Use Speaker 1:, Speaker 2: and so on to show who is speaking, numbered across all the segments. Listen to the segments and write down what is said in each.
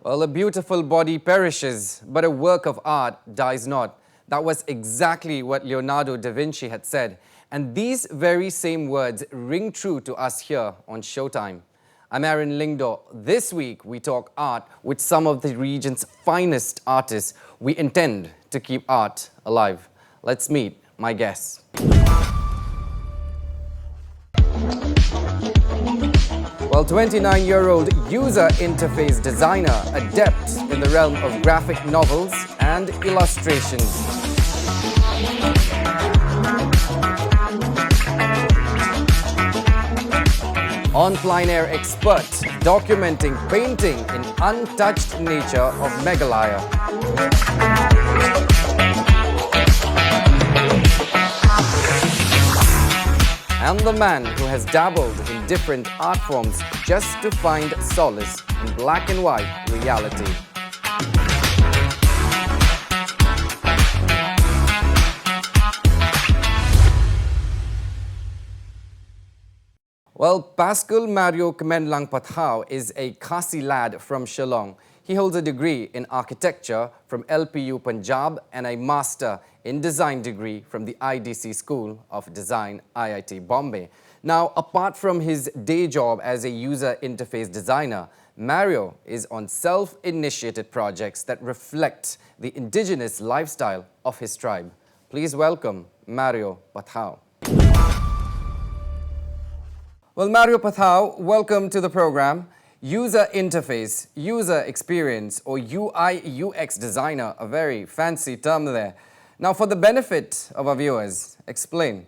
Speaker 1: Well, a beautiful body perishes, but a work of art dies not. That was exactly what Leonardo da Vinci had said. And these very same words ring true to us here on Showtime. I'm Aaron Lyngdoh. This week, we talk art with some of the region's finest artists. We intend to keep art alive. Let's meet my guests. Well, 29-year-old user interface designer, adept in the realm of graphic novels and illustrations. On plein air expert, documenting painting in untouched nature of Meghalaya. And the man who has dabbled in different art forms just to find solace in black and white reality. Well, Pascal Mario Kmenlang Pathaw is a Khasi lad from Shillong. He holds a degree in architecture from LPU Punjab and a master in design degree from the IDC School of Design, IIT Bombay. Now, apart from his day job as a user interface designer, Mario is on self-initiated projects that reflect the indigenous lifestyle of his tribe. Please welcome Mario Pathaw. Well, Mario Pathaw, welcome to the program. User interface, user experience, or UI UX designer, a very fancy term there. Now, for the benefit of our viewers, explain.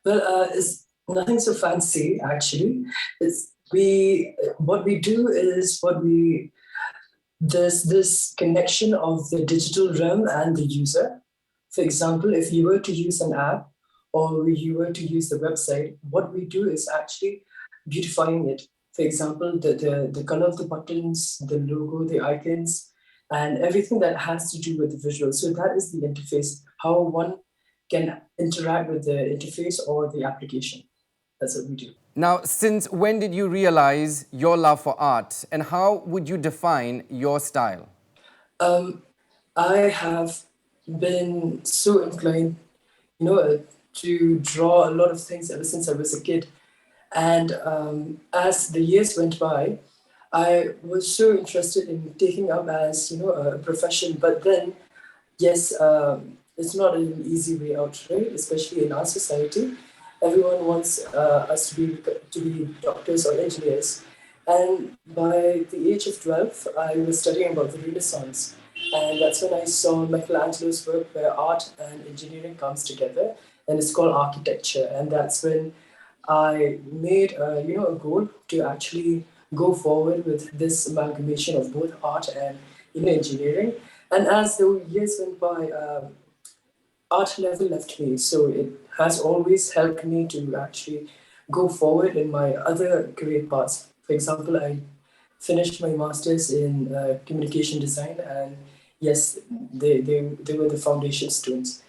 Speaker 2: Well, it's nothing so fancy actually. What we do is there's this connection of the digital realm and the user. For example, if you were to use an app or you were to use the website, what we do is actually beautifying it. For example, the color of the buttons, the logo, the icons, and everything that has to do with the visual. So that is the interface, how one can interact with the interface or the application. That's what we do.
Speaker 1: Now, since when did you realize your love for art, and how would you define your style?
Speaker 2: I have been so inclined, to draw a lot of things ever since I was a kid. And as the years went by, I was so interested in taking up as, a profession. But then, yes, it's not an easy way out, right? Especially in our society. Everyone wants us to be doctors or engineers. And by the age of 12, I was studying about the Renaissance. And that's when I saw Michelangelo's work where art and engineering comes together. And it's called architecture. And that's when I made a goal to actually go forward with this amalgamation of both art and engineering. And as the years went by, art never left me. So it has always helped me to actually go forward in my other career paths. For example, I finished my master's in communication design, and yes, they were the foundation stones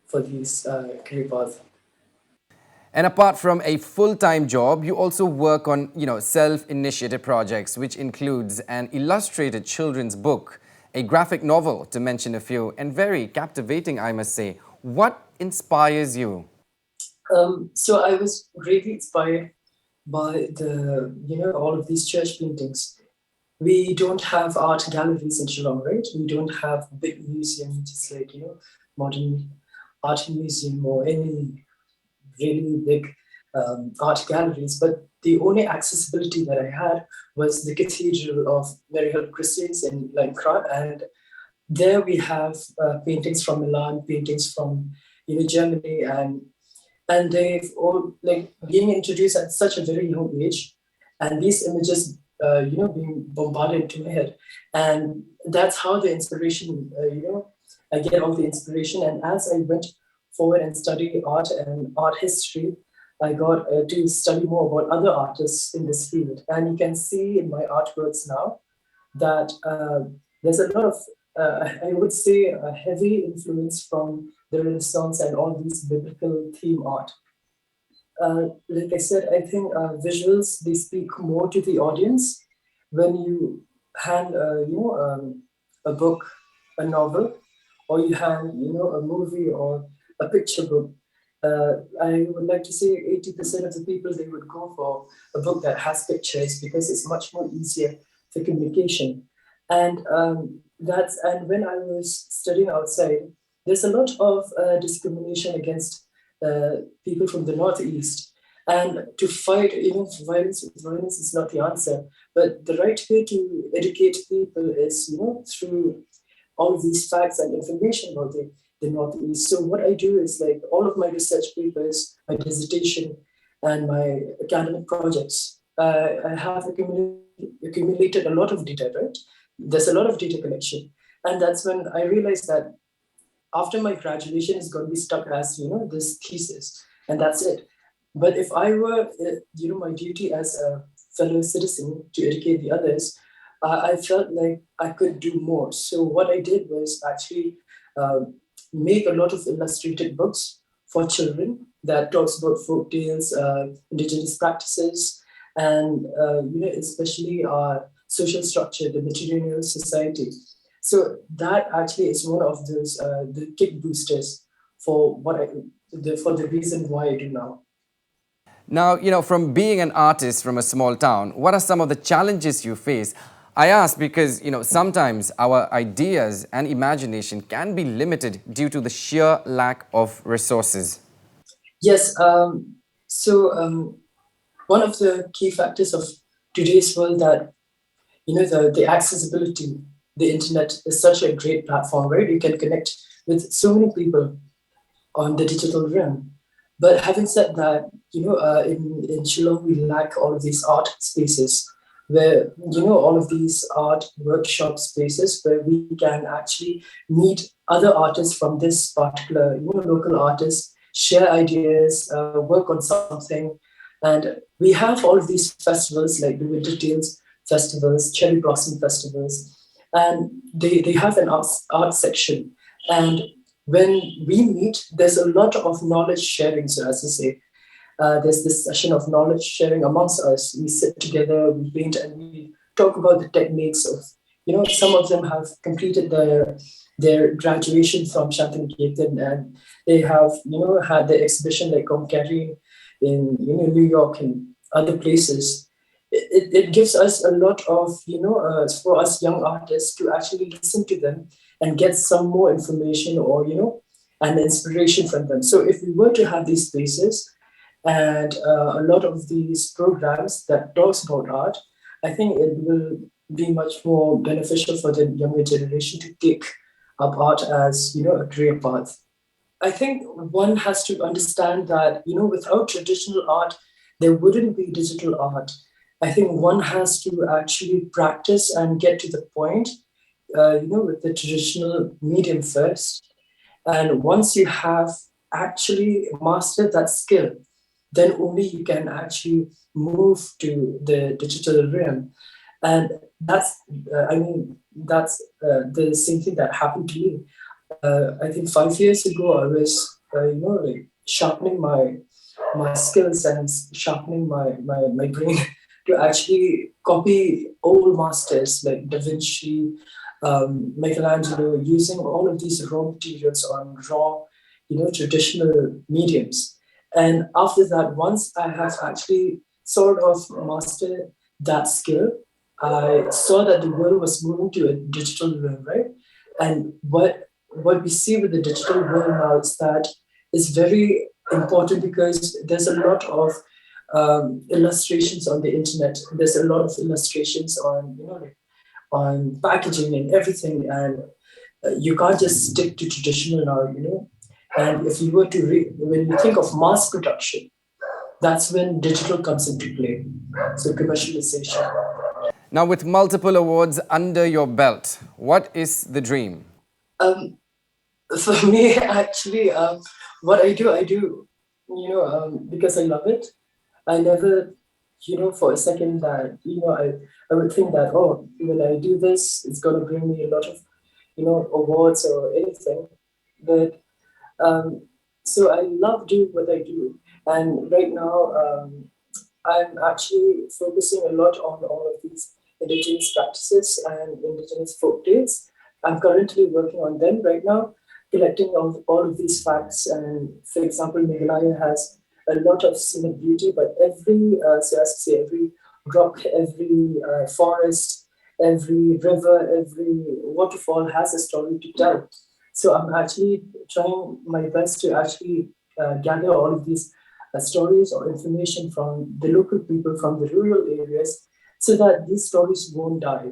Speaker 2: for these career paths.
Speaker 1: And apart from a full-time job, you also work on, self-initiated projects, which includes an illustrated children's book, a graphic novel, to mention a few, and very captivating, I must say. What inspires you?
Speaker 2: So I was really inspired by all of these church paintings. We don't have art galleries in Shillong, right? We don't have big museums, just like, modern art museum or any really big art galleries. But the only accessibility that I had was the Cathedral of Mary Help Christians in Lyngdoh, and there we have paintings from Milan, paintings from Germany, and they've all being introduced at such a very young age, and these images being bombarded into my head, and that's how the inspiration I get all the inspiration. And as I went forward and studied art and art history, I got to study more about other artists in this field, and you can see in my artworks now that there's a lot of I would say a heavy influence from the Renaissance and all these biblical theme art. Like I said, I think visuals, they speak more to the audience when you hand, a book, a novel, or you hand, a movie or a picture book, I would like to say 80% of the people, they would go for a book that has pictures because it's much more easier for communication. And when I was studying outside, there's a lot of discrimination against people from the Northeast. And to fight, violence with violence is not the answer. But the right way to educate people is, through all of these facts and information about the Northeast. So what I do is like all of my research papers, my dissertation, and my academic projects, I have accumulated a lot of data, right? There's a lot of data collection. And that's when I realized that after my graduation is going to be stuck as, this thesis, and that's it. But if I were, my duty as a fellow citizen to educate the others, I felt like I could do more. So what I did was actually make a lot of illustrated books for children that talks about folk tales, indigenous practices, and especially our social structure, the matrilineal society. So that actually is one of those the kick boosters for for the reason why I do now.
Speaker 1: Now, from being an artist from a small town, what are some of the challenges you face? I ask because, sometimes our ideas and imagination can be limited due to the sheer lack of resources.
Speaker 2: Yes. One of the key factors of today's world that the accessibility, the internet is such a great platform, right? You can connect with so many people on the digital realm. But having said that, in Shillong, we lack all of these art spaces where, all of these art workshop spaces where we can actually meet other artists from this particular, local artists, share ideas, work on something. And we have all of these festivals like the Winter Tales festivals, Cherry Blossom festivals, and they have an art section. And when we meet, there's a lot of knowledge sharing. So, as I say, there's this session of knowledge sharing amongst us. We sit together, we paint, and we talk about the techniques of, some of them have completed their graduation from Shantiniketan, and they have, had the exhibition like Comcari in, New York and other places. It gives us a lot of, for us young artists to actually listen to them and get some more information or, an inspiration from them. So if we were to have these spaces and a lot of these programs that talks about art, I think it will be much more beneficial for the younger generation to take up art as, a career path. I think one has to understand that, without traditional art, there wouldn't be digital art. I think one has to actually practice and get to the point, with the traditional medium first. And once you have actually mastered that skill, then only you can actually move to the digital realm. And that's the same thing that happened to me. I think 5 years ago, I was, like sharpening my skills and sharpening my brain to actually copy old masters like Da Vinci, Michelangelo, using all of these raw materials on raw, traditional mediums. And after that, once I have actually sort of mastered that skill, I saw that the world was moving to a digital realm, right? And what we see with the digital world now is that it's very important because there's a lot of illustrations on the internet. There's a lot of illustrations on, like on packaging and everything, and you can't just stick to traditional now. And if you were to when you think of mass production, that's when digital comes into play. So commercialization.
Speaker 1: Now, with multiple awards under your belt, what is the dream?
Speaker 2: Um, for me, actually, what I do, because I love it. I never, for a second that, I would think that, oh, when I do this, it's going to bring me a lot of, awards or anything. But so I love doing what I do. And right now, I'm actually focusing a lot on all of these indigenous practices and indigenous folk tales. I'm currently working on them right now, collecting all of these facts. And for example, Meghalaya has a lot of scenic beauty, but so as to say, every rock, every forest, every river, every waterfall has a story to tell. So I'm actually trying my best to actually gather all of these stories or information from the local people from the rural areas so that these stories won't die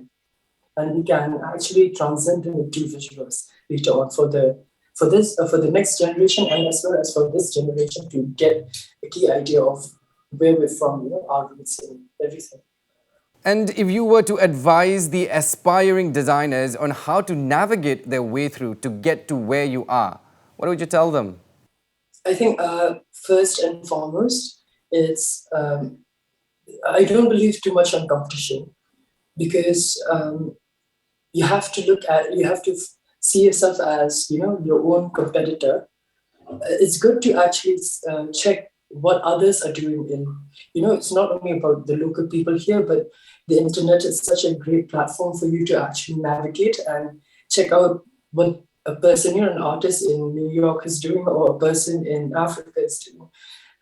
Speaker 2: and we can actually transcend them into visuals later on for the next generation and as well as for this generation to get a key idea of where we're from, our roots and everything.
Speaker 1: And if you were to advise the aspiring designers on how to navigate their way through to get to where you are, what would you tell them?
Speaker 2: I think first and foremost, it's I don't believe too much on competition because you have to see yourself as your own competitor. It's good to actually check what others are doing it's not only about the local people here, but the internet is such a great platform for you to actually navigate and check out what a person, an artist in New York is doing or a person in Africa is doing.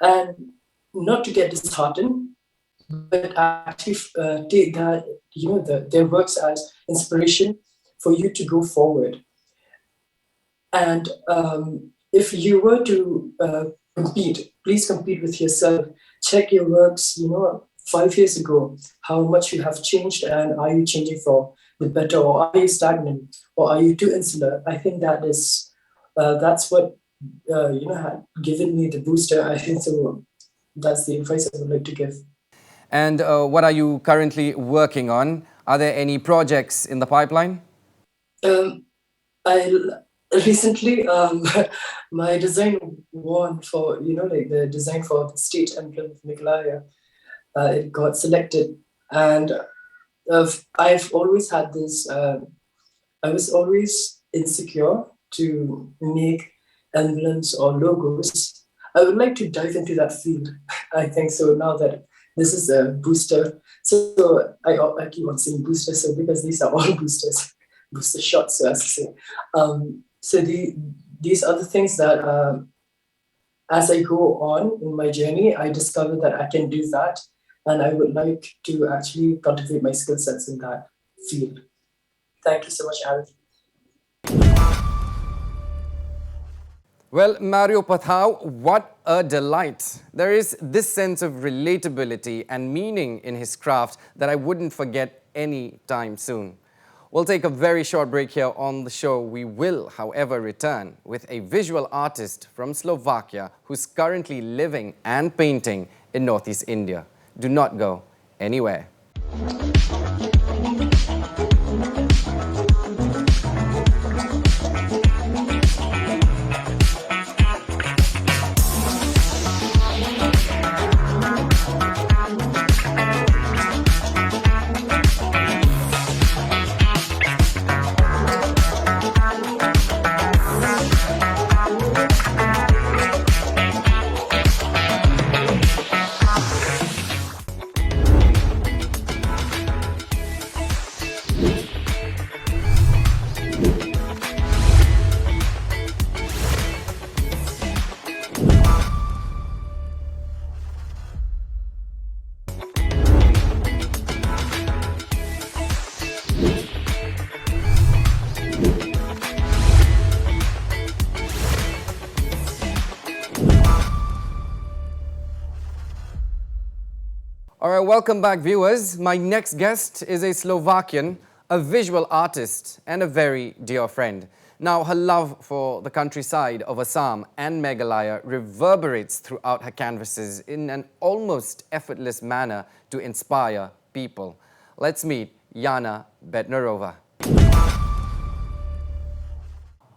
Speaker 2: And not to get disheartened, but actually take that, their works as inspiration for you to go forward. And if you were to compete, please compete with yourself. Check your works, 5 years ago, how much you have changed, and are you changing for the better, or are you stagnant, or are you too insular? I think that's what had given me the booster. I think so. That's the advice I would like to give.
Speaker 1: And what are you currently working on? Are there any projects in the pipeline?
Speaker 2: I recently my design won for like the design for the state emblem of Meghalaya. It got selected, and I've always had this. I was always insecure to make emblems or logos. I would like to dive into that field. I think so now that this is a booster. So I keep on saying booster, so because these are all boosters, booster shots, so as to say. So these are the things that as I go on in my journey, I discover that I can do that, and I would like to actually cultivate my skill sets in that field. Thank you so much, Aaron.
Speaker 1: Well, Mario Pathaw, what a delight. There is this sense of relatability and meaning in his craft that I wouldn't forget any time soon. We'll take a very short break here on the show. We will, however, return with a visual artist from Slovakia who's currently living and painting in Northeast India. Do not go anywhere. All right, welcome back, viewers. My next guest is a Slovakian, a visual artist, and a very dear friend. Now, her love for the countryside of Assam and Meghalaya reverberates throughout her canvases in an almost effortless manner to inspire people. Let's meet Jana Bednarova.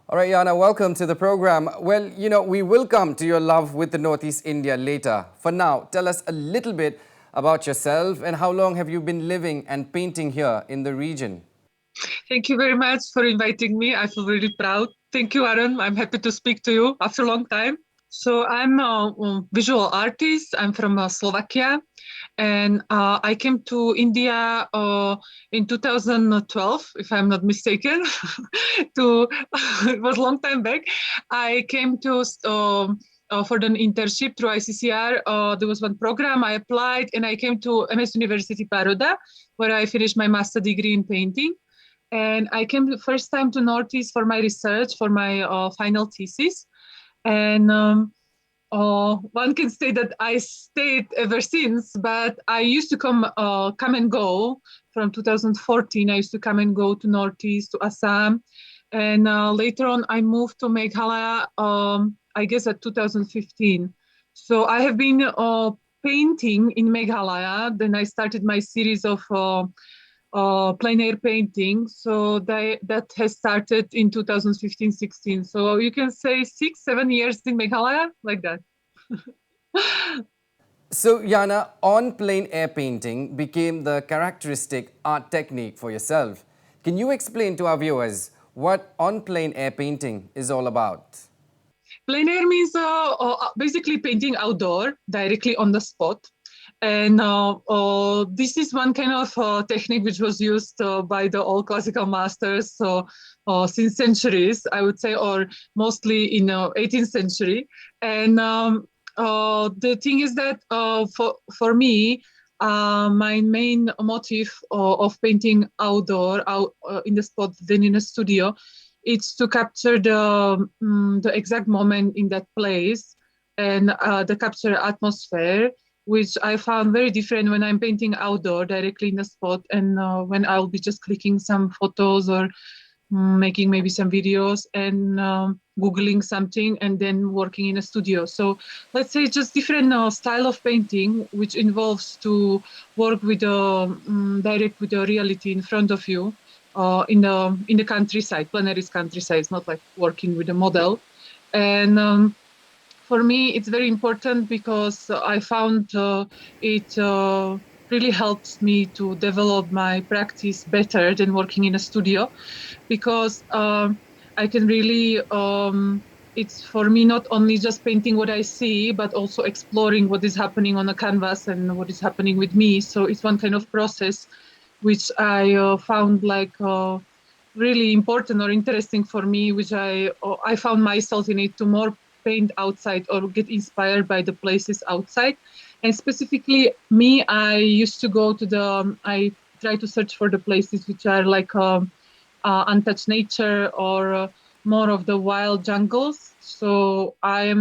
Speaker 1: All right, Jana, welcome to the program. Well, we will come to your love with the Northeast India later. For now, tell us a little bit about yourself and how long have you been living and painting here in the region?
Speaker 3: Thank you very much for inviting me. I feel really proud. Thank you, Aaron. I'm happy to speak to you after a long time. So I'm a visual artist. I'm from Slovakia, and I came to India in 2012, if I'm not mistaken. To it was a long time back. I came to for an internship through ICCR. There was one program I applied, and I came to MS University Paroda, where I finished my master degree in painting. And I came the first time to Northeast for my research, for my final thesis. And one can say that I stayed ever since, but I used to come and go from 2014. I used to come and go to Northeast, to Assam. And later on, I moved to Meghalaya, I guess at 2015. So I have been painting in Meghalaya. Then I started my series of plein air painting. So that has started in 2015-16. So you can say 6-7 years in Meghalaya, like that.
Speaker 1: So, Jana, on plein air painting became the characteristic art technique for yourself. Can you explain to our viewers what on plein air painting is all about?
Speaker 3: Plein air means basically painting outdoor, directly on the spot. And this is one kind of technique which was used by the old classical masters since centuries, I would say, or mostly in 18th century. And the thing is that for me, my main motive of painting outdoor, in the spot, then in a studio, it's to capture the exact moment in that place and the capture atmosphere, which I found very different when I'm painting outdoor directly in the spot, and when I'll be just clicking some photos or making maybe some videos and Googling something and then working in a studio. So let's say just different style of painting, which involves to work with direct with the reality in front of you in the countryside. Plein air is countryside. It's not like working with a model. And for me, it's very important because I found it really helps me to develop my practice better than working in a studio, because I can really, it's for me not only just painting what I see, but also exploring what is happening on the canvas and what is happening with me. So it's one kind of process which I found like really important or interesting for me, which I found myself in it to more paint outside or get inspired by the places outside. And specifically me, I used to go to I try to search for the places which are like untouched nature or more of the wild jungles. So my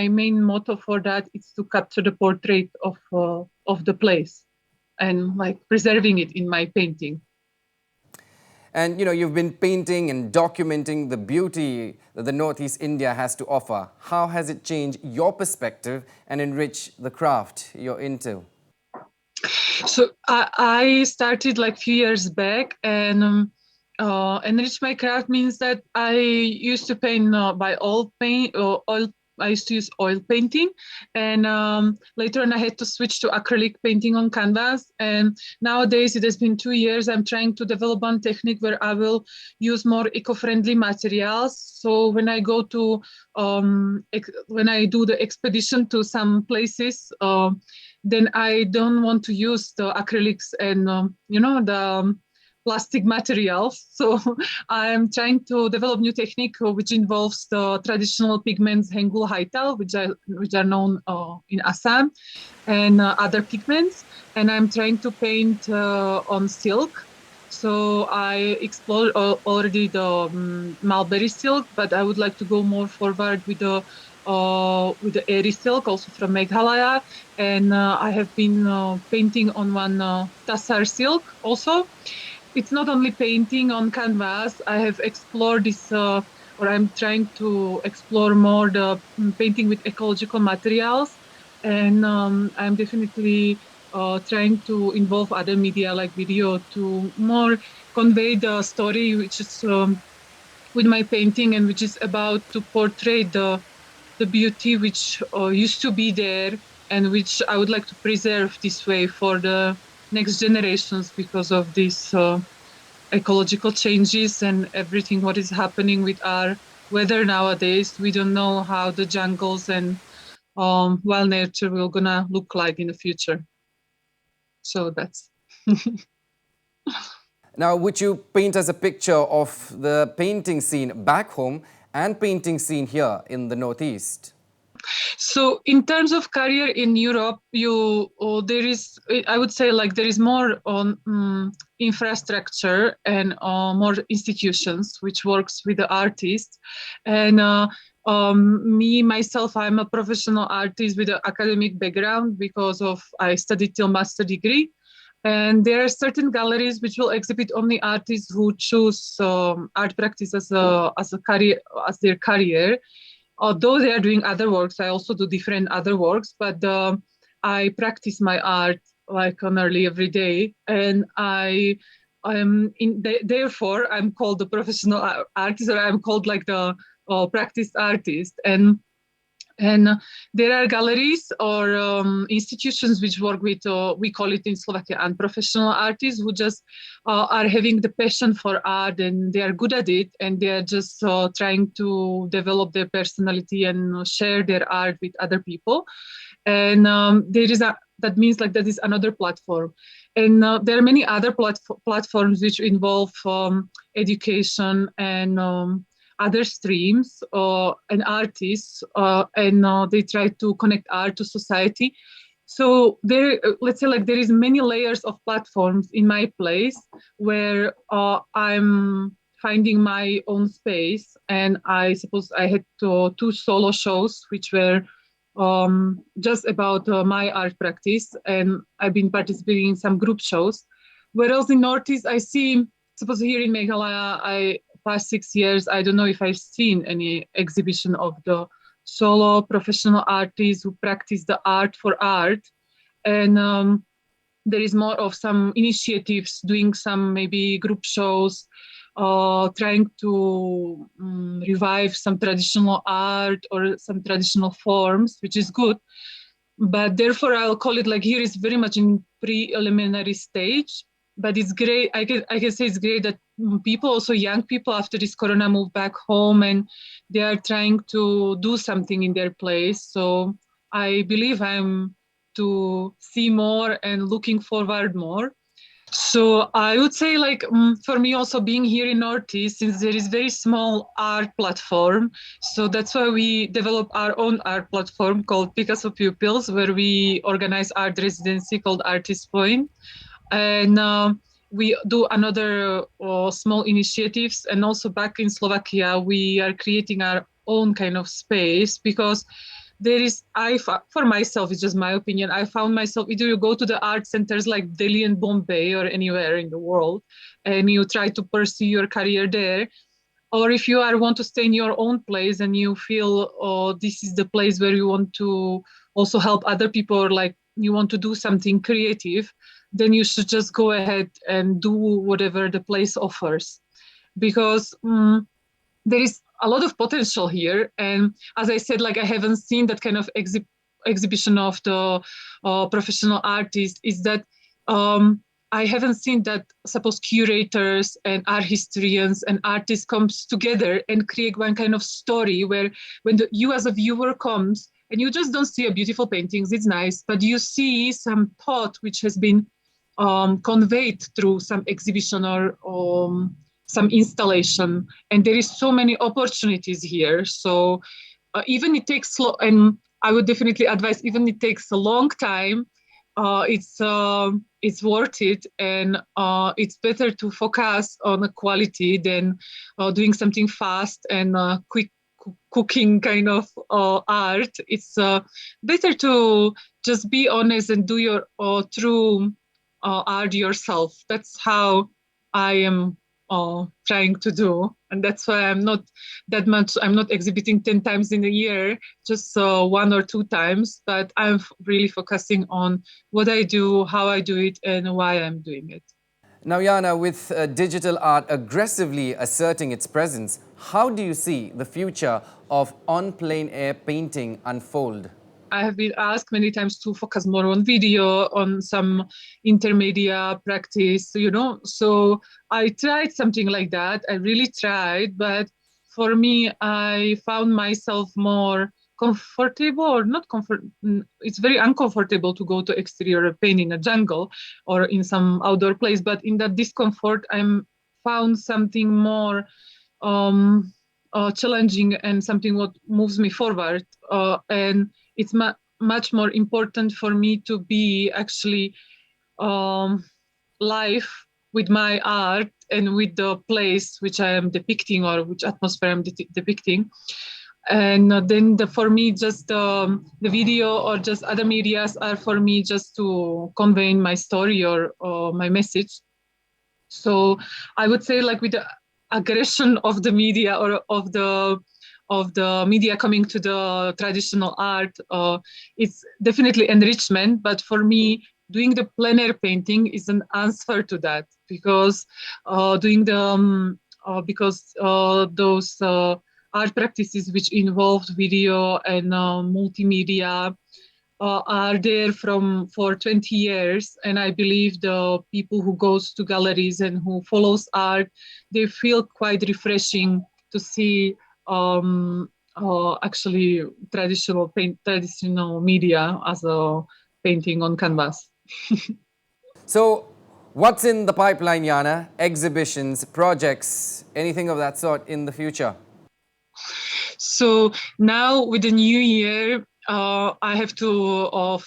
Speaker 3: main motto for that is to capture the portrait of the place and like preserving it in my painting.
Speaker 1: And you've been painting and documenting the beauty that the Northeast India has to offer. How has it changed your perspective and enriched the craft you're into?
Speaker 3: So I started like a few years back, and enrich my craft means that I used to paint by oil paint or oil. I used to use oil painting, and later on I had to switch to acrylic painting on canvas. And nowadays it has been 2 years. I'm trying to develop one technique where I will use more eco-friendly materials. So when I go to when I do the expedition to some places, then I don't want to use the acrylics and the plastic materials. So I'm trying to develop new technique which involves the traditional pigments Hengul Haital, which are known in Assam, and other pigments. And I'm trying to paint on silk. So I explored already the mulberry silk, but I would like to go more forward with the airy silk, also from Meghalaya. And I have been painting on one Tassar silk also. It's not only painting on canvas. I have explored this, or I'm trying to explore more the painting with ecological materials. And I'm definitely trying to involve other media like video to more convey the story, which is with my painting, and which is about to portray the beauty which used to be there and which I would like to preserve this way for the next generations because of these ecological changes and everything what is happening with our weather nowadays. We don't know how the jungles and wild nature will gonna look like in the future. So that's.
Speaker 1: Now, would you paint us a picture of the painting scene back home and painting scene here in the Northeast?
Speaker 3: So in terms of career in Europe, there is, I would say, like there is more on infrastructure and more institutions which works with the artists. And me myself, I'm a professional artist with an academic background because of I studied till master degree. And there are certain galleries which will exhibit only artists who choose art practice as a career, as their career. Although they are doing other works, I also do different other works, but I practice my art like nearly every day, and therefore I'm called the professional artist, or I'm called like the practice artist, and there are galleries or institutions which work with, we call it in Slovakia, unprofessional artists who just are having the passion for art and they are good at it and they are just trying to develop their personality and share their art with other people. And that means like that is another platform. And there are many other platforms which involve education and other streams and artists, and they try to connect art to society. So there, let's say like there is many layers of platforms in my place where I'm finding my own space. And I suppose I had two solo shows which were just about my art practice, and I've been participating in some group shows. Whereas in Northeast, I see, suppose here in Meghalaya, past 6 years, I don't know if I've seen any exhibition of the solo professional artists who practice the art for art. And there is more of some initiatives doing some maybe group shows, trying to revive some traditional art or some traditional forms, which is good. But therefore, I'll call it like here is very much in preliminary stage. But it's great. I can say it's great that people, also young people, after this corona, move back home and they are trying to do something in their place. So I believe I'm to see more and looking forward more. So I would say like for me also being here in Northeast, since there is very small art platform, so that's why we develop our own art platform called Picasso Pupils, where we organize art residency called Artist Point. And we do another small initiatives. And also back in Slovakia, we are creating our own kind of space because there is, for myself, it's just my opinion, I found myself, either you go to the art centers like Delhi and Bombay or anywhere in the world, and you try to pursue your career there. Or if you want to stay in your own place and you feel, this is the place where you want to also help other people, or like you want to do something creative, then you should just go ahead and do whatever the place offers. Because there is a lot of potential here. And as I said, like I haven't seen that kind of exhibition of the professional artists, is that I haven't seen that, suppose curators and art historians and artists comes together and create one kind of story where when you as a viewer comes and you just don't see a beautiful paintings, it's nice, but you see some thought which has been conveyed through some exhibition or some installation. And there is so many opportunities here. So even it takes slow, and I would definitely advise, even it takes a long time, it's worth it, and it's better to focus on the quality than doing something fast and quick cooking kind of art. It's better to just be honest and do your true art yourself. That's how I am trying to do, and that's why I'm not exhibiting 10 times in a year, just 1 or 2 times, but I'm really focusing on what I do, how I do it, and why I'm doing it.
Speaker 1: Now, Jana, with digital art aggressively asserting its presence, how do you see the future of on-plein air painting unfold?
Speaker 3: I have been asked many times to focus more on video, on some intermedia practice, So I tried something like that. I really tried, but for me, I found myself more comfortable or not comfort. It's very uncomfortable to go to exterior paint in a jungle or in some outdoor place, but in that discomfort, I'm found something more challenging and something what moves me forward. And it's much more important for me to be actually live with my art and with the place which I am depicting or which atmosphere I'm depicting. And then for me, just the video or just other medias are for me just to convey my story or my message. So I would say like with the aggression of the media or of the media coming to the traditional art, it's definitely enrichment. But for me, doing the plein air painting is an answer to that because those art practices which involved video and multimedia are there for 20 years, and I believe the people who goes to galleries and who follows art, they feel quite refreshing to see actually traditional media as a painting on canvas.
Speaker 1: So, what's in the pipeline, Jana? Exhibitions, projects, anything of that sort in the future?
Speaker 3: So now with the new year, I have to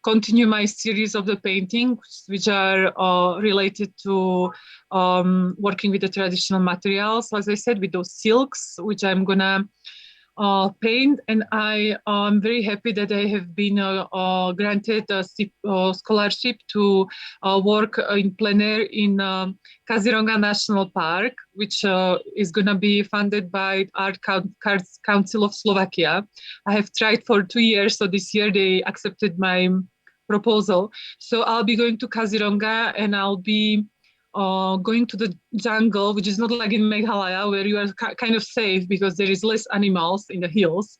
Speaker 3: continue my series of the paintings, which are related to working with the traditional materials. As I said, with those silks, which I'm gonna paint, and I am very happy that I have been granted a scholarship to work in plein air in Kaziranga National Park, which is going to be funded by Art Council of Slovakia. I have tried for 2 years, so this year they accepted my proposal. So I'll be going to Kaziranga and I'll be going to the jungle, which is not like in Meghalaya, where you are kind of safe because there is less animals in the hills.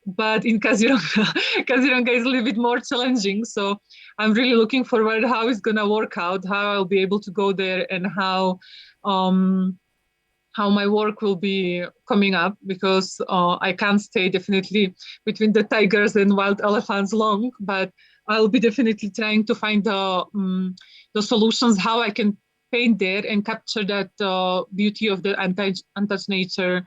Speaker 3: But in Kaziranga, Kaziranga is a little bit more challenging. So I'm really looking forward how it's going to work out, how I'll be able to go there and how my work will be coming up, because I can't stay definitely between the tigers and wild elephants long, but I'll be definitely trying to find the solutions, how I can paint there and capture that beauty of the untouched nature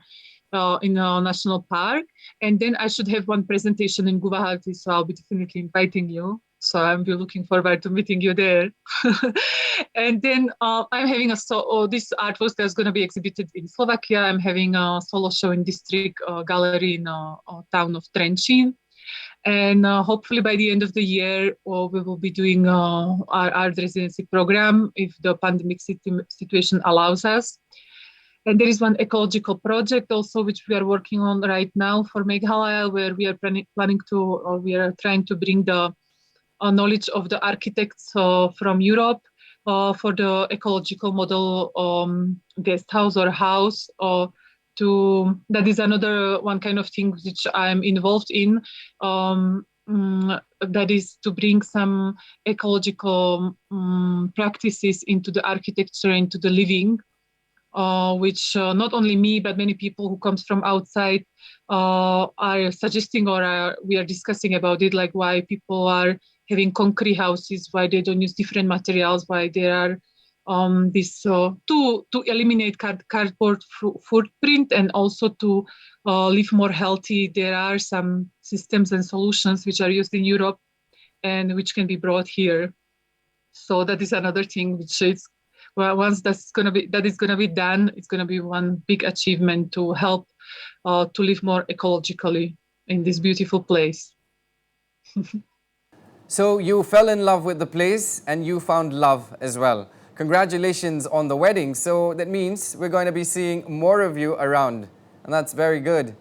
Speaker 3: in a national park. And then I should have one presentation in Guwahati, so I'll be definitely inviting you. So I'm really looking forward to meeting you there. And then I'm having this artwork that's going to be exhibited in Slovakia. I'm having a solo show in District Gallery in town of Trenčín. And hopefully by the end of the year, we will be doing our art residency program if the pandemic situation allows us. And there is one ecological project also, which we are working on right now for Meghalaya, where we are we are trying to bring the knowledge of the architects from Europe for the ecological model guest house or house. That is another one kind of thing which I'm involved in. That is to bring some ecological practices into the architecture, into the living, which not only me, but many people who comes from outside are suggesting, or we are discussing about it, like why people are having concrete houses, why they don't use different materials, why there are to eliminate cardboard footprint and also to live more healthy. There are some systems and solutions which are used in Europe and which can be brought here. So that is another thing which is, well, once that is going to be done, it's going to be one big achievement to help to live more ecologically in this beautiful place.
Speaker 1: So you fell in love with the place and you found love as well. Congratulations on the wedding. So that means we're going to be seeing more of you around, and that's very good.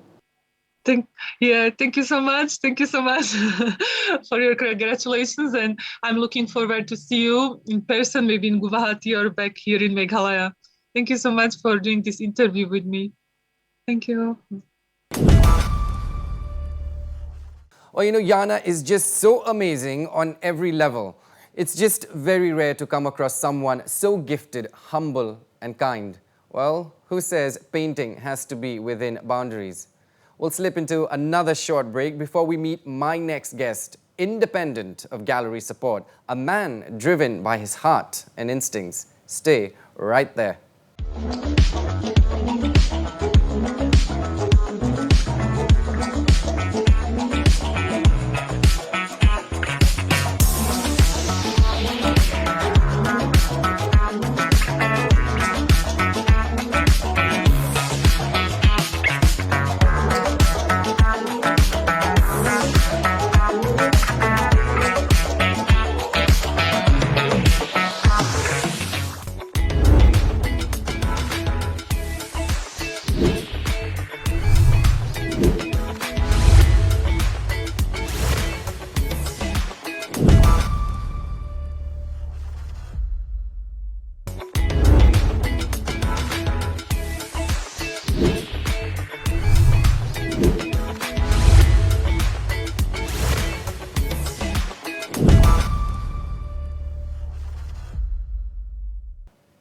Speaker 3: Thank you so much. Thank you so much for your congratulations, and I'm looking forward to see you in person, maybe in Guwahati or back here in Meghalaya. Thank you so much for doing this interview with me. Thank you.
Speaker 1: Well, you know, Jana is just so amazing on every level. It's just very rare to come across someone so gifted, humble, and kind. Well, who says painting has to be within boundaries? We'll slip into another short break before we meet my next guest, independent of gallery support, a man driven by his heart and instincts. Stay right there.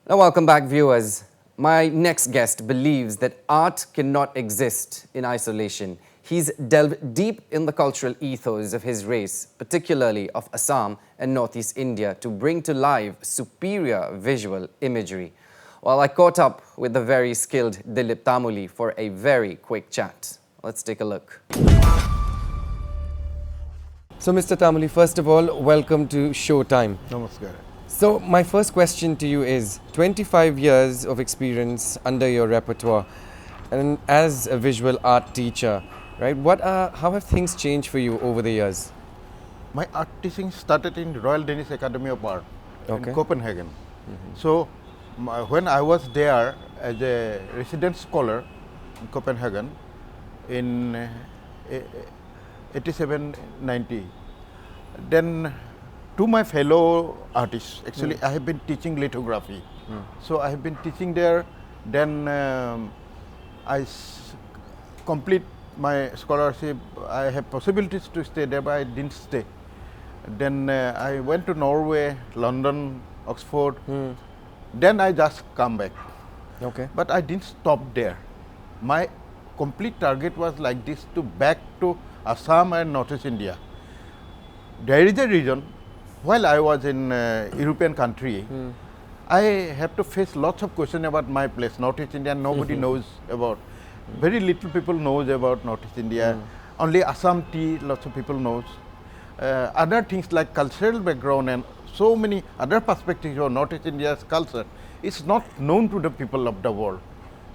Speaker 1: Now, welcome back, viewers. My next guest believes that art cannot exist in isolation. He's delved deep in the cultural ethos of his race, particularly of Assam and Northeast India, to bring to life superior visual imagery. Well, I caught up with the very skilled Dilip Tamuly for a very quick chat. Let's take a look. So, Mr. Tamuly, first of all, welcome to Showtime.
Speaker 4: Namaskar.
Speaker 1: So my first question to you is, 25 years of experience under your repertoire and as a visual art teacher, right? How have things changed for you over the years?
Speaker 4: My art teaching started in Royal Danish Academy of Art
Speaker 1: Okay.
Speaker 4: in Copenhagen. So when I was there as a resident scholar in Copenhagen in 87-90, then to my fellow artists, actually I have been teaching lithography. So I have been teaching there, then I complete my scholarship. I have possibilities to stay there, but I didn't stay. Then I went to Norway, London, Oxford. Then I just come back.
Speaker 1: Okay.
Speaker 4: But I didn't stop there. My complete target was like this, to back to Assam and Northeast India. There is a reason. While I was in European country, I have to face lots of questions about my place, Northeast India. Nobody knows about. Very little people knows about Northeast India. Only Assam tea, lots of people knows. Other things like cultural background and so many other perspectives of Northeast India's culture is not known to the people of the world.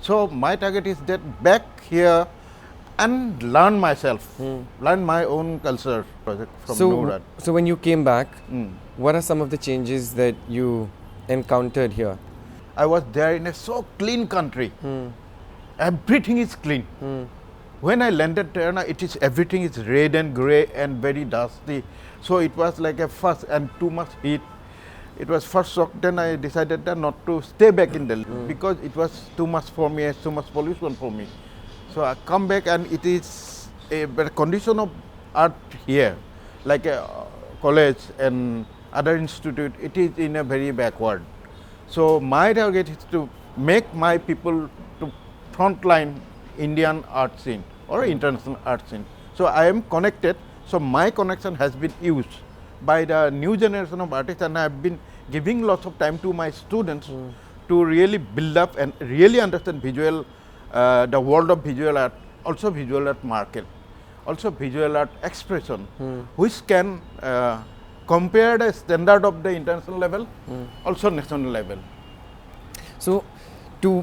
Speaker 4: So my target is that back here and learn myself, learn my own culture project from Noorad.
Speaker 1: So when you came back, what are some of the changes that you encountered here?
Speaker 4: I was there in a so clean country. Everything is clean. When I landed there, everything is red and grey and very dusty. So it was like a first and too much heat. It was first shock. Then I decided that not to stay back in Delhi because it was too much for me, too much pollution for me. So I come back and it is a better condition of art here, like a college and other institute. It is in a very backward. So my target is to make my people to frontline Indian art scene or international art scene. So I am connected. So my connection has been used by the new generation of artists, and I have been giving lots of time to my students to really build up and really understand visual. The world of visual art, also visual art market, also visual art expression, which can compare the standard of the international level, also national level.
Speaker 1: So to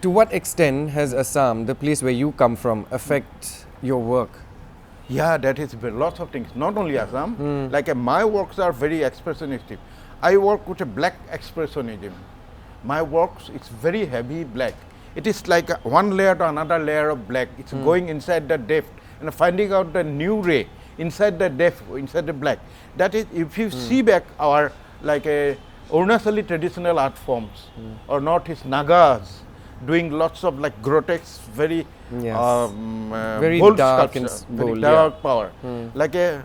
Speaker 1: what extent has Assam, the place where you come from, affect your work?
Speaker 4: Yeah, that is lots of things, not only Assam. Like my works are very expressionistic. I work with a black expressionism. My works, it's very heavy black. It is like one layer to another layer of black. It's going inside the depth and finding out the new ray inside the depth, inside the black. That is, if you see back our like a Arunachali traditional art forms or Northeast Nagas doing lots of like grotesque, very
Speaker 1: very
Speaker 4: bold
Speaker 1: dark
Speaker 4: sculpture,
Speaker 1: and
Speaker 4: very
Speaker 1: bold,
Speaker 4: dark power, like a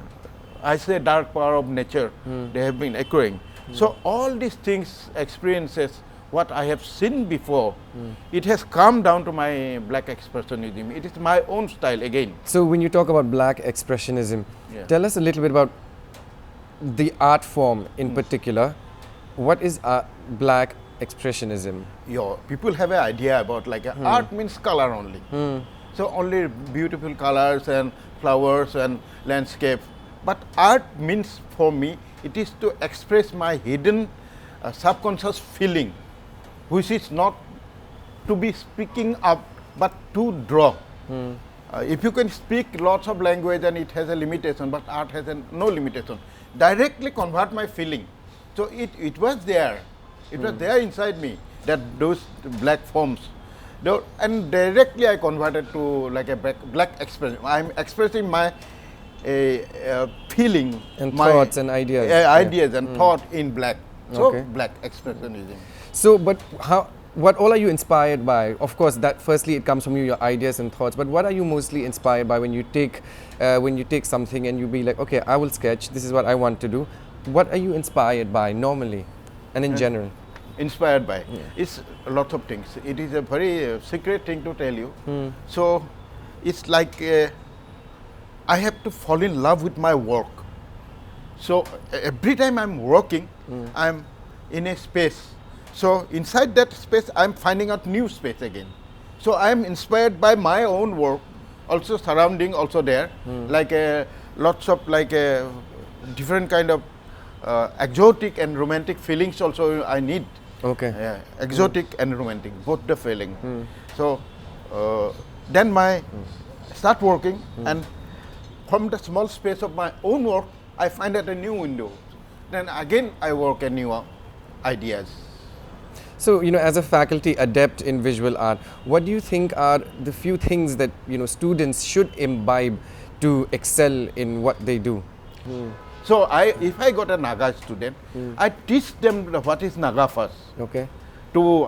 Speaker 4: I say dark power of nature. They have been occurring. So all these things, experiences, what I have seen before, it has come down to my black expressionism. It is my own style again.
Speaker 1: So when you talk about black expressionism,
Speaker 4: Yeah.
Speaker 1: tell us a little bit about the art form in particular. What is black expressionism?
Speaker 4: People have an idea about like art means color only. So only beautiful colors and flowers and landscape. But art means for me, it is to express my hidden subconscious feeling, which is not to be speaking up, but to draw. If you can speak lots of language and it has a limitation, but art has no limitation. Directly convert my feeling. So it was there. It was there inside me, that those black forms. And directly I converted to like a black expression. I'm expressing my feeling.
Speaker 1: And
Speaker 4: my
Speaker 1: thoughts and ideas.
Speaker 4: Ideas and thought in black. So
Speaker 1: Okay.
Speaker 4: black expressionism.
Speaker 1: So, but what all are you inspired by? Of course, that firstly it comes from you, your ideas and thoughts. But what are you mostly inspired by when you take something and you be like, okay, I will sketch. This is what I want to do. What are you inspired by normally, and in general?
Speaker 4: Inspired by. It's a lot of things. It is a very secret thing to tell you. So it's like I have to fall in love with my work. So every time I'm working, I'm in a space. So inside that space, I'm finding out new space again. So I'm inspired by my own work, also surrounding also there, like lots of like different kind of exotic and romantic feelings also I need.
Speaker 1: Okay.
Speaker 4: Yeah, exotic and romantic, both the feeling. So then my start working, and from the small space of my own work, I find out a new window. Then again I work a new ideas.
Speaker 1: So, as a faculty adept in visual art, what do you think are the few things that, students should imbibe to excel in what they do?
Speaker 4: So if I got a Naga student, I teach them what is Naga first,
Speaker 1: Okay.
Speaker 4: to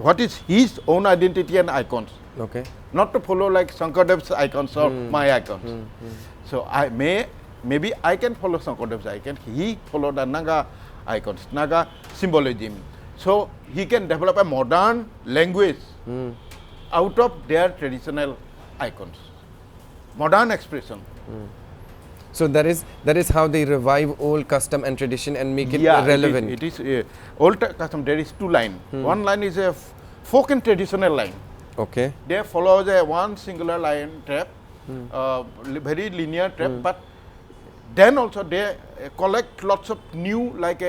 Speaker 4: what is his own identity and icons,
Speaker 1: Okay.
Speaker 4: not to follow like Shankardev's icons or my icons. So maybe I can follow Shankardev's icon, he followed the Naga icons, Naga symbolism. So he can develop a modern language out of their traditional icons, modern expression.
Speaker 1: So that is how they revive old custom and tradition and make it relevant.
Speaker 4: It is old custom. There is two lines. One line is a folk and traditional line.
Speaker 1: Okay.
Speaker 4: They follow the one singular line trap, very linear trap, but then also they collect lots of new like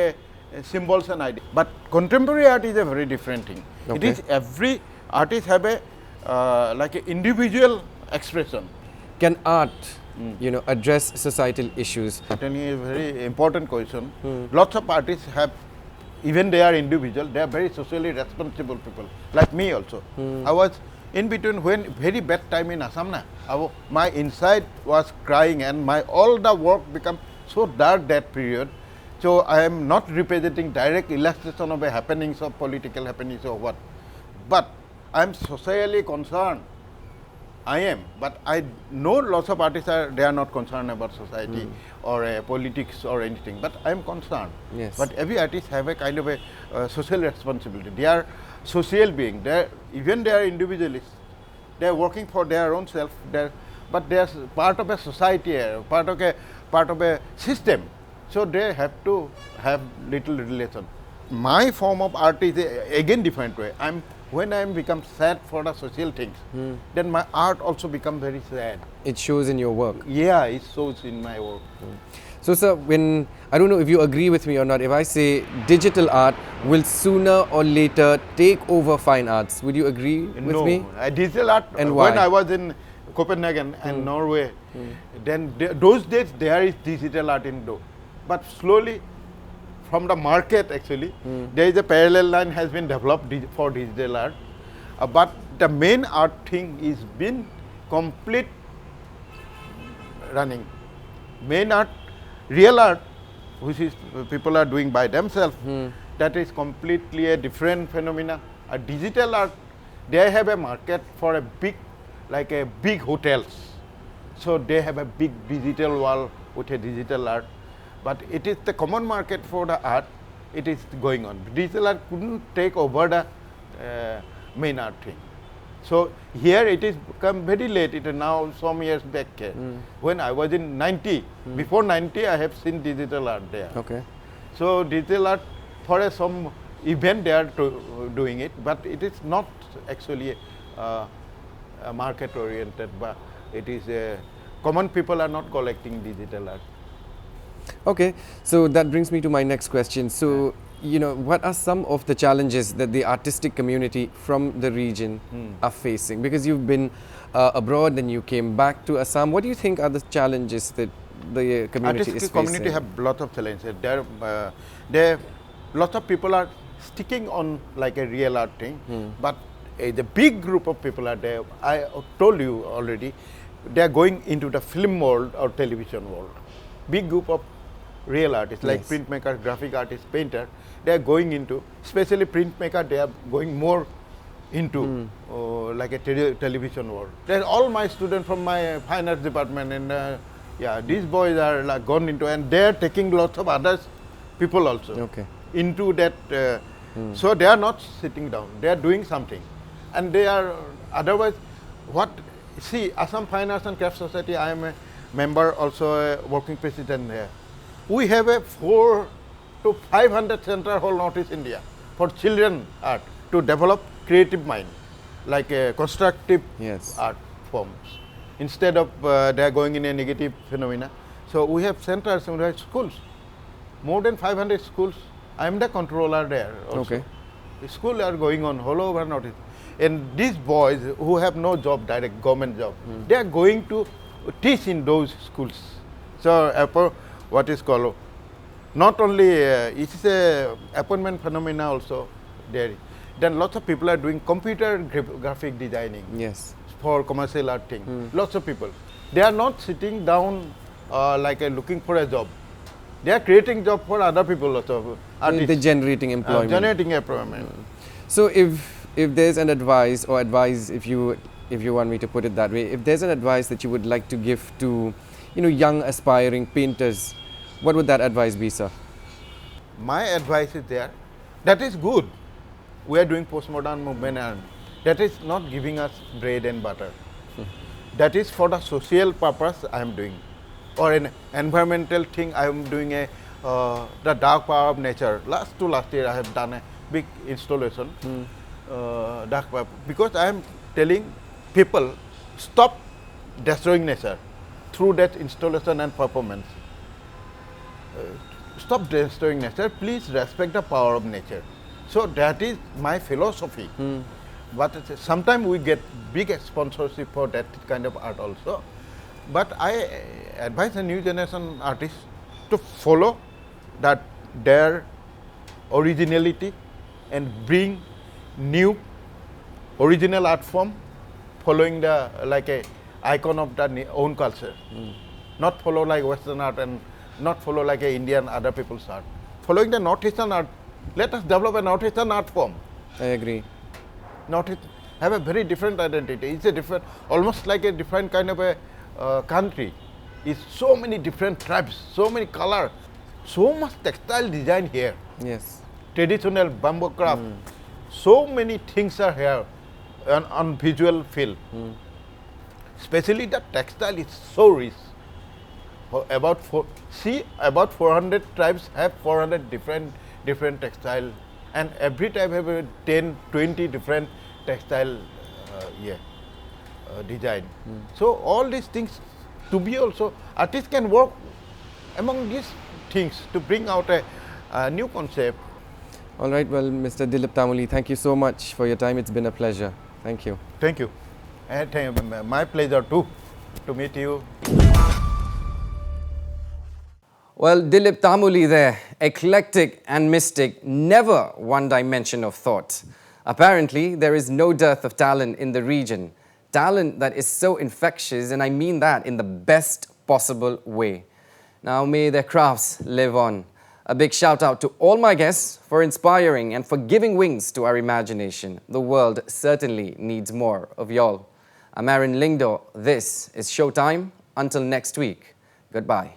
Speaker 4: symbols and ideas. But contemporary art is a very different thing. It
Speaker 1: Okay.
Speaker 4: is every artist have a like a individual expression.
Speaker 1: Can art, address societal issues?
Speaker 4: Certainly a very important question. Lots of artists have, even they are individual, they are very socially responsible people, like me also. I was in between when very bad time in Assam, my inside was crying and my all the work become so dark that period. So I am not representing direct illustration of the happenings of political happenings or what, but I am socially concerned. I am, but I know lots of artists they are not concerned about society or politics or anything, but I am concerned.
Speaker 1: Yes.
Speaker 4: But every artist have a kind of a social responsibility. They are social being. Even they are individualists. They are working for their own self. But they are part of a society, part of a system. So they have to have little relation. My form of art is again different way. When I become sad for the social things, then my art also become very sad.
Speaker 1: It shows in your work.
Speaker 4: Yeah, it shows in my work.
Speaker 1: So, sir, I don't know if you agree with me or not, if I say digital art will sooner or later take over fine arts, would you agree with me?
Speaker 4: Digital art,
Speaker 1: And
Speaker 4: when
Speaker 1: why?
Speaker 4: I was in Copenhagen and Norway, then those days there is digital art in Doh. But slowly, from the market actually, there is a parallel line has been developed for digital art. But the main art thing is been complete running. Main art, real art, which is people are doing by themselves, that is completely a different phenomena. A digital art, they have a market for a big, like a big hotels. So they have a big digital wall with a digital art. But it is the common market for the art it is going on. Digital art couldn't take over the main art thing. So here it is come very late. It is now some years back. When I was in 90, before 90, I have seen digital art there.
Speaker 1: Okay.
Speaker 4: So digital art for some event they are doing it, but it is not actually market oriented. But it is common people are not collecting digital art.
Speaker 1: Okay, so that brings me to my next question. So, you know, what are some of the challenges that the artistic community from the region are facing? Because you've been abroad, then you came back to Assam. What do you think are the challenges that the community is facing?
Speaker 4: Artistic community have lots of challenges. There, lots of people are sticking on like a real art thing, but the big group of people are there. I told you already, they are going into the film world or television world. Big group of real artists like printmakers, graphic artists, painter, they are going into, especially printmaker, they are going more into like a television world. They're all my students from my fine arts department, and yeah, these boys are like gone into, and they are taking lots of other people also into that. So they are not sitting down, they are doing something, and they are otherwise what. See, Assam Fine Arts and Crafts Society, I am a member, also a working president there. We have a 400 to 500 center whole Northeast India for children art to develop creative mind, like a constructive art forms. Instead of they are going in a negative phenomena. So we have centers and we have schools, more than 500 schools. I am the controller there also. The schools are going on all over Northeast. And these boys who have no job, direct government job, they are going to teach in those schools. So what is called, not only it is a appointment phenomena also there. Then lots of people are doing computer graphic designing for commercial art thing. Lots of people. They are not sitting down like looking for a job. They are creating job for other people also.
Speaker 1: They're generating employment. So if there's an advice, or advice if you want me to put it that way, if there's an advice that you would like to give to, you know, young aspiring painters, what would that advice be, sir?
Speaker 4: My advice is there, that is good. We are doing postmodern movement, and that is not giving us bread and butter. That is for the social purpose I am doing, or an environmental thing I am doing the dark power of nature. Last year I have done a big installation. Dark power, because I am telling people stop destroying nature through that installation and performance. Stop destroying nature, please respect the power of nature. So that is my philosophy. But sometimes we get big sponsorship for that kind of art also. But I advise the new generation artists to follow that their originality and bring new original art form, following the like a icon of the own culture. Not follow like Western art and not follow like a Indian other people's art. Following the Northeastern art, let us develop a Northeastern art form.
Speaker 1: I agree.
Speaker 4: Northeast have a very different identity. It's a different, almost like a different kind of a country. It's so many different tribes, so many colors, so much textile design here. Traditional bamboo craft. So many things are here on visual field. Especially the textile is so rich. About 400 tribes have 400 different textile, and every tribe have 10, 20 different textile design. So all these things to be also, artists can work among these things to bring out a new concept.
Speaker 1: All right, well, Mr. Dilip Tamuly, thank you so much for your time. It's been a pleasure. Thank you.
Speaker 4: Thank you. And my pleasure too, to meet you.
Speaker 1: Well, Dilip Tamuly there, eclectic and mystic, never one dimension of thought. Apparently, there is no dearth of talent in the region. Talent that is so infectious, and I mean that in the best possible way. Now, may their crafts live on. A big shout out to all my guests for inspiring and for giving wings to our imagination. The world certainly needs more of y'all. I'm Lyngdoh. This is Showtime. Until next week, goodbye.